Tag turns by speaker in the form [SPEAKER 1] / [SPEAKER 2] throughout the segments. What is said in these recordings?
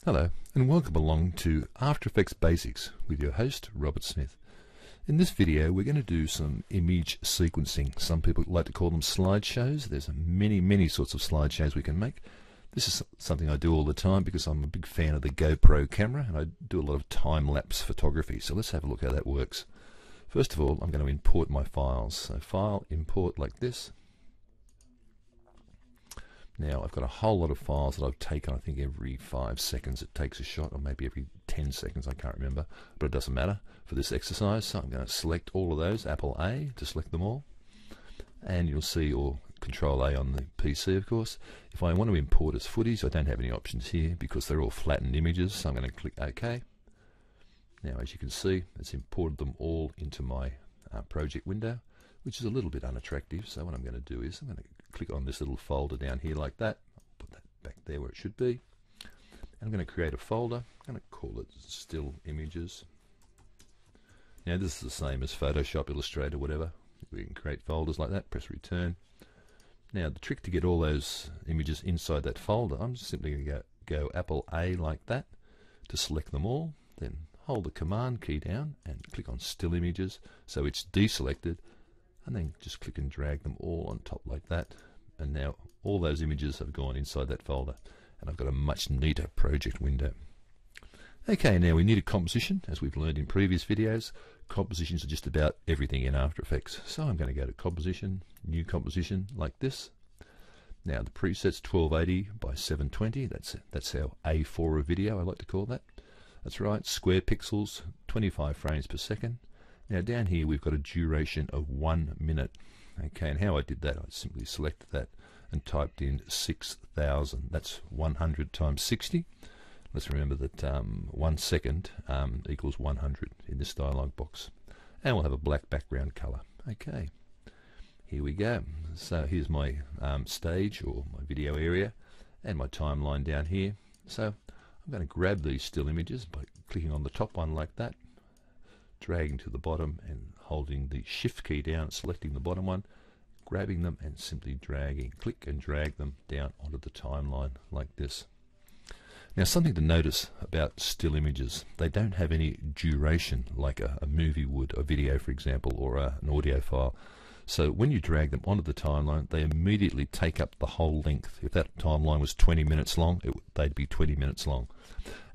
[SPEAKER 1] Hello and welcome along to After Effects Basics with your host Robert Smith. In this video we're going to do some image sequencing. Some people like to call them slideshows. There's many sorts of slideshows we can make. This is something I do all the time because I'm a big fan of the GoPro camera and I do a lot of time-lapse photography. So let's have a look how that works. First of all, I'm going to import my files. So file, import like this. Now I've got a whole lot of files that I've taken. I think every 5 seconds it takes a shot, or maybe every 10 seconds, I can't remember, but it doesn't matter for this exercise. So I'm going to select all of those, Apple A to select them all, and you'll see, or Control A on the PC of course. If I want to import as footage, I don't have any options here because they're all flattened images, so I'm going to click OK. Now as you can see, it's imported them all into my project window, which is a little bit unattractive. So what I'm going to do is I'm going to click on this little folder down here like that. Put that back there where it should be. And I'm going to create a folder. I'm going to call it Still Images. Now this is the same as Photoshop, Illustrator, whatever. We can create folders like that. Press Return. Now the trick to get all those images inside that folder, I'm just simply going to go Apple A like that to select them all. Then hold the Command key down and click on Still Images so it's deselected. And then just click and drag them all on top like that, and now all those images have gone inside that folder and I've got a much neater project window. Okay, now we need a composition. As we've learned in previous videos, compositions are just about everything in After Effects. So I'm going to go to Composition, New Composition like this. Now the preset's 1280 by 720. That's our A4 of video, I like to call that. That's right, square pixels, 25 frames per second. Now down here we've got a duration of 1 minute. Okay, and how I did that, I simply selected that and typed in 6,000. That's 100 times 60. Let's remember that 1 second equals 100 in this dialog box. And we'll have a black background color. Okay, here we go. So here's my stage or my video area and my timeline down here. So I'm going to grab these still images by clicking on the top one like that, dragging to the bottom and holding the Shift key down, selecting the bottom one, grabbing them and simply dragging, click and drag them down onto the timeline like this. Now something to notice about still images, they don't have any duration like a movie would, a video for example, or an audio file. So when you drag them onto the timeline, they immediately take up the whole length. If that timeline was 20 minutes long, they'd be 20 minutes long.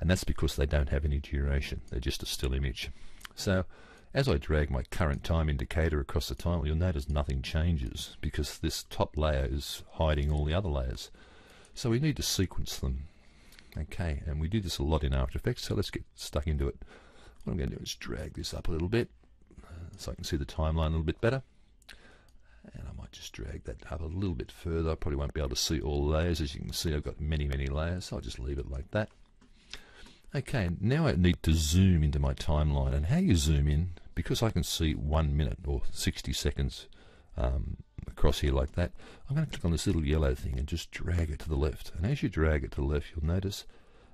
[SPEAKER 1] And that's because they don't have any duration, they're just a still image. So as I drag my current time indicator across the timeline, you'll notice nothing changes because this top layer is hiding all the other layers. So we need to sequence them. Okay, and we do this a lot in After Effects, so let's get stuck into it. What I'm going to do is drag this up a little bit so I can see the timeline a little bit better. And I might just drag that up a little bit further. I probably won't be able to see all the layers. As you can see, I've got many layers, so I'll just leave it like that. Okay, now I need to zoom into my timeline, and how you zoom in, because I can see 1 minute or 60 seconds across here like that, I'm going to click on this little yellow thing and just drag it to the left. And as you drag it to the left, you'll notice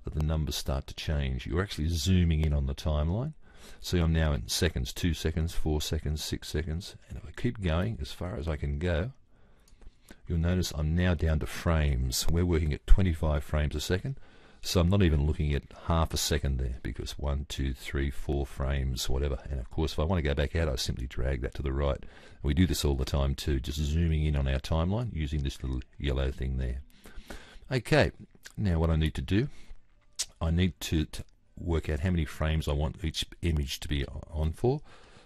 [SPEAKER 1] that the numbers start to change. You're actually zooming in on the timeline. See, I'm now in seconds, 2 seconds, 4 seconds, 6 seconds, and if I keep going as far as I can go, you'll notice I'm now down to frames. We're working at 25 frames a second. So I'm not even looking at half a second there because 1, 2, 3, 4 frames, whatever. And of course, if I want to go back out, I simply drag that to the right. And we do this all the time too, just zooming in on our timeline using this little yellow thing there. Okay, now what I need to do, I need to work out how many frames I want each image to be on for.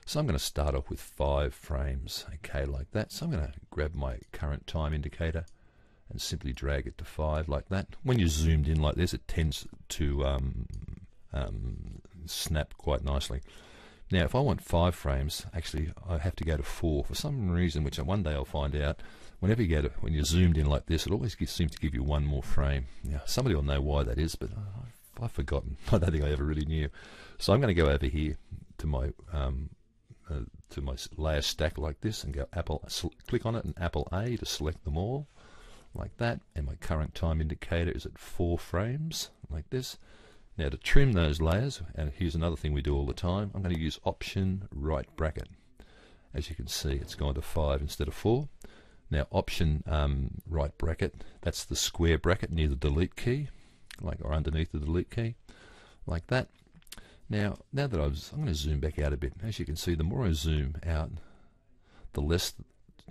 [SPEAKER 1] So I'm going to start off with 5 frames, okay, like that. So I'm going to grab my current time indicator and simply drag it to 5 like that. When you're zoomed in like this, it tends to snap quite nicely. Now if I want 5 frames, actually I have to go to 4 for some reason, which one day I'll find out. Whenever you when you're zoomed in like this, it always seems to give you 1 more frame. Now somebody will know why that is, but I've forgotten. I don't think I ever really knew. So I'm going to go over here to my layer stack like this and go click on it and Apple A to select them all like that, and my current time indicator is at 4 frames like this. Now to trim those layers, and here's another thing we do all the time, I'm going to use Option right bracket. As you can see, it's gone to 5 instead of 4. Now Option right bracket, that's the square bracket near the delete key. like, or underneath the delete key, like that. Now that I'm going to zoom back out a bit. As you can see, the more I zoom out, the less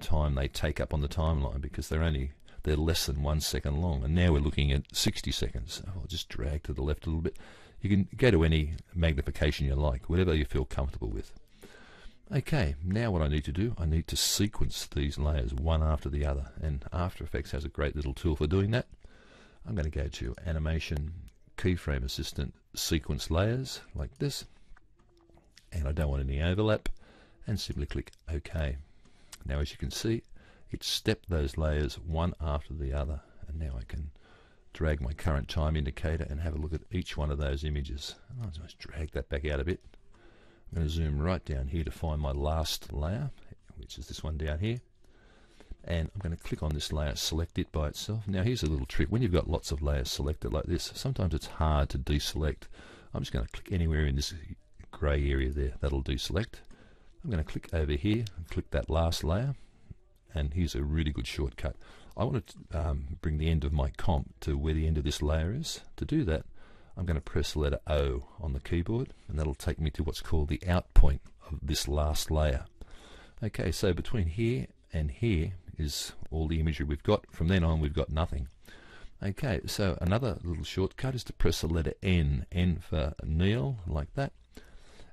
[SPEAKER 1] time they take up on the timeline, because they're less than 1 second long. And now we're looking at 60 seconds. I'll just drag to the left a little bit. You can go to any magnification you like, whatever you feel comfortable with. Okay, now what I need to do, I need to sequence these layers one after the other, and After Effects has a great little tool for doing that. I'm going to go to Animation, Keyframe Assistant, Sequence Layers, like this, and I don't want any overlap, and simply click OK. Now as you can see, it stepped those layers one after the other, and now I can drag my current time indicator and have a look at each one of those images. I'll just drag that back out a bit. I'm going to zoom right down here to find my last layer, which is this one down here, and I'm going to click on this layer, select it by itself. Now here's a little trick. When you've got lots of layers selected like this, sometimes it's hard to deselect. I'm just going to click anywhere in this grey area there, that'll deselect. I'm going to click over here and click that last layer, and here's a really good shortcut. I want to bring the end of my comp to where the end of this layer is. To do that, I'm going to press the letter O on the keyboard, and that'll take me to what's called the out point of this last layer. Okay, so between here and here is all the imagery we've got. From then on, we've got nothing. Okay, so another little shortcut is to press the letter N, N for Neil, like that,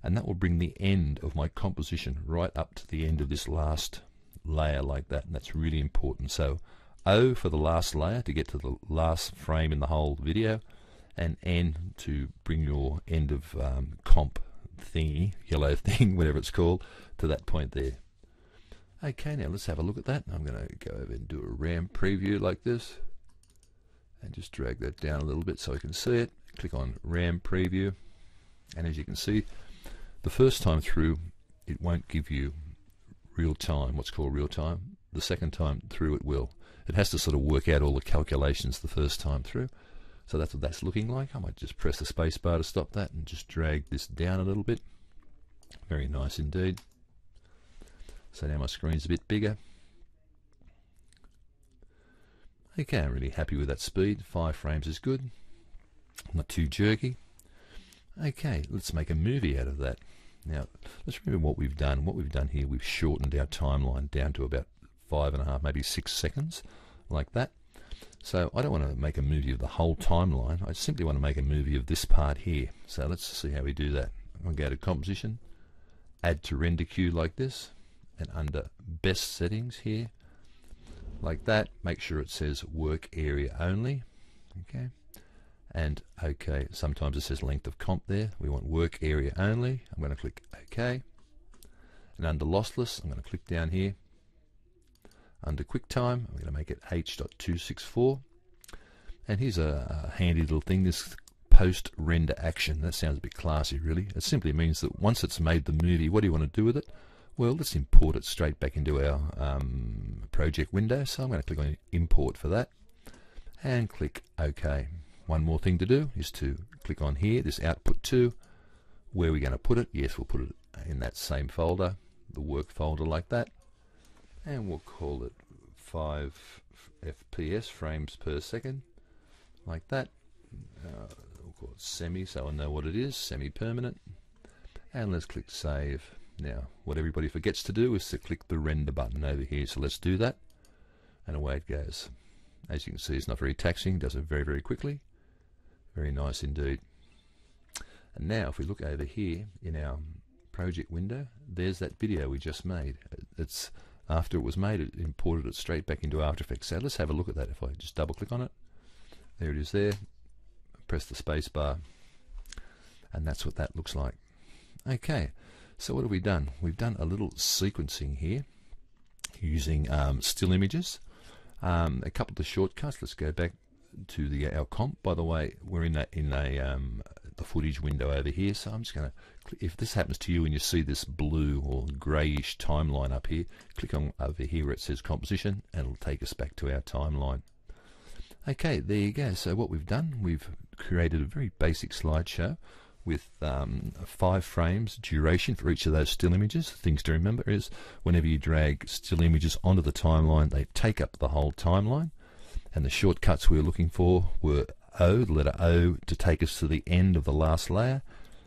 [SPEAKER 1] and that will bring the end of my composition right up to the end of this last layer, like that, and that's really important. So O for the last layer to get to the last frame in the whole video, and N to bring your end of comp thingy, yellow thing, whatever it's called, to that point there. Okay, now let's have a look at that. I'm going to go over and do a RAM preview like this, and just drag that down a little bit so I can see it. Click on RAM preview, and as you can see, the first time through it won't give you real time, what's called real time. The second time through it will. It has to sort of work out all the calculations the first time through. So that's what that's looking like. I might just press the space bar to stop that and just drag this down a little bit. Very nice indeed. So now my screen's a bit bigger. Okay, I'm really happy with that speed. 5 frames is good. Not too jerky. Okay, let's make a movie out of that. Now, let's remember what we've done. What we've done here, we've shortened our timeline down to about 5.5, maybe 6 seconds, like that. So I don't want to make a movie of the whole timeline. I simply want to make a movie of this part here. So let's see how we do that. I'll go to Composition, Add to Render Queue like this, and under Best Settings here, like that, make sure it says Work Area Only. Okay. And OK, sometimes it says length of comp there. We want work area only. I'm going to click OK. And under lossless, I'm going to click down here. Under QuickTime, I'm going to make it H.264. And here's a handy little thing, this post render action. That sounds a bit classy, really. It simply means that once it's made the movie, what do you want to do with it? Well, let's import it straight back into our project window. So I'm going to click on Import for that and click OK. One more thing to do is to click on here, this Output To. Where are we going to put it? Yes, we'll put it in that same folder, the work folder, like that. And we'll call it 5 FPS, frames per second, like that. We'll call it semi, so I know what it is, semi-permanent. And let's click Save. Now, what everybody forgets to do is to click the render button over here. So let's do that, and away it goes. As you can see, it's not very taxing, does it very, very quickly. Very nice indeed. And now if we look over here in our project window, there's that video we just made. It's after it was made, it imported it straight back into After Effects. So let's have a look at that. If I just double click on it, there it is there. Press the space bar, and that's what that looks like. Okay, so what have we done? We've done a little sequencing here using still images. A couple of the shortcuts. Let's go back to our comp. By the way, we're in the footage window over here, so I'm just going to, if this happens to you and you see this blue or greyish timeline up here, click on over here where it says Composition, and it'll take us back to our timeline. Okay, there you go. So what we've done, we've created a very basic slideshow with 5 frames duration for each of those still images. Things to remember is whenever you drag still images onto the timeline, they take up the whole timeline. And the shortcuts we were looking for were O, the letter O to take us to the end of the last layer,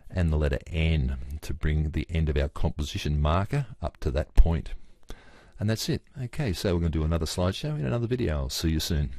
[SPEAKER 1] and the letter N to bring the end of our composition marker up to that point. And that's it. Okay, so we're going to do another slideshow in another video. I'll see you soon.